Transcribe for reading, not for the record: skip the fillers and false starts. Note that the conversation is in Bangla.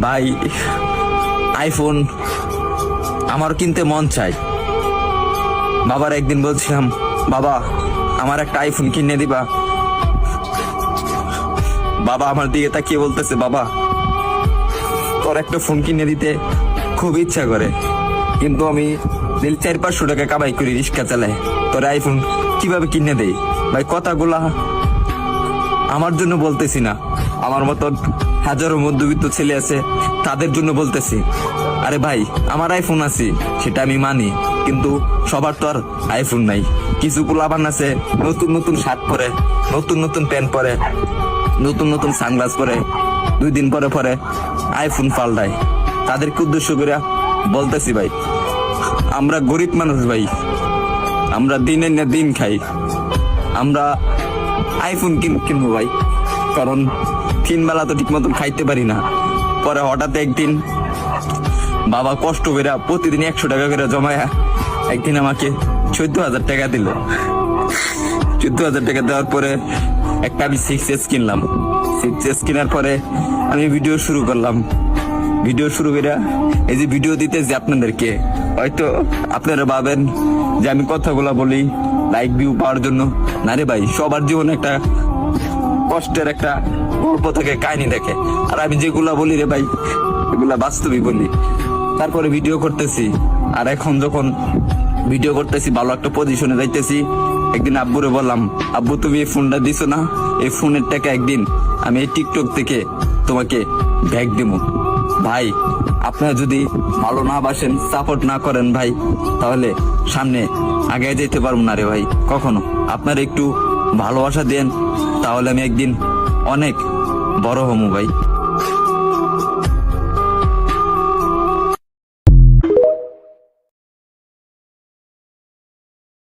ভাই আইফোন আমার কিনতে মন চাই। বাবার একদিন বলছিলাম, বাবা আমার একটা আইফোন কিনে দিবা। বাবা আমার দিকে তাকিয়ে বলতেছে, বাবা তোর একটা ফোন কিনে দিতে খুব ইচ্ছা করে, কিন্তু আমি 400-500 টাকা কামাই করি, রিক্সা চালাই, তোর আইফোন কিভাবে কিনে দেই? ভাই কথাগুলা আমার জন্য বলতেছি না, আমার মতন হাজারো মধ্যবিত্ত ছেলে আছে তাদের জন্য বলতেছি। আরে ভাই আমার আইফোন আছে সেটা আমি মানি, কিন্তু সবার তো আর আইফোন নাই। কিছু পোলাপান আছে নতুন নতুন শার্ট পরে, নতুন নতুন প্যান্ট পরে, নতুন নতুন সানগ্লাস পরে, 2 দিন পরে পরে আইফোন পাল্টায়। তাদেরকে উদ্দেশ্য করে বলতেছি, ভাই আমরা গরিব মানুষ, ভাই আমরা দিনের না দিন খাই, আমরা আইফোন কিনবো ভাই, কারণ 3 বেলা তো ঠিক মতন খাইতে পারি না। পরে হঠাৎ একদিন বাবা কষ্ট করে প্রতিদিন 100 টাকা করে জমায়া একদিন আমাকে 14,000 টাকা দিল। 14,000 টাকা দেওয়ার পরে একটা আমি 6S কিনলাম। 6S কেনার পরে আমি ভিডিও শুরু করলাম। ভিডিও শুরু করে এই যে ভিডিও দিতেছি আপনাদেরকে, হয়তো আপনারা ভাবেন যে আমি কথাগুলা বলি লাইক ভিউ পাওয়ার জন্য। না রে ভাই, সবার জীবনে একটা কষ্টের একটা গল্প থাকে, কাহিনী দেখে, আর আমি যেগুলা বলি রে ভাই এগুলা বাস্তবই বলি। তারপরে ভিডিও করতেছি, আর এখন যখন ভিডিও করতেছি ভালো একটা পজিশনে যাইতেছি, একদিন আব্বুরে বললাম, আব্বু তুমি এই ফোনটা দিছো না, এই ফোনের টাকা একদিন আমি এই টিকটক থেকে তোমাকে ব্যাগ দেবো। ভাই আপনারা যদি ভালো না বাসেন, সাপোর্ট না করেন ভাই, তাহলে সামনে আগে যেতে পারবো না রে ভাই কখনো। আপনারা একটু ভালোবাসা দেন, তাহলে আমি একদিন অনেক বড় হবো ভাই।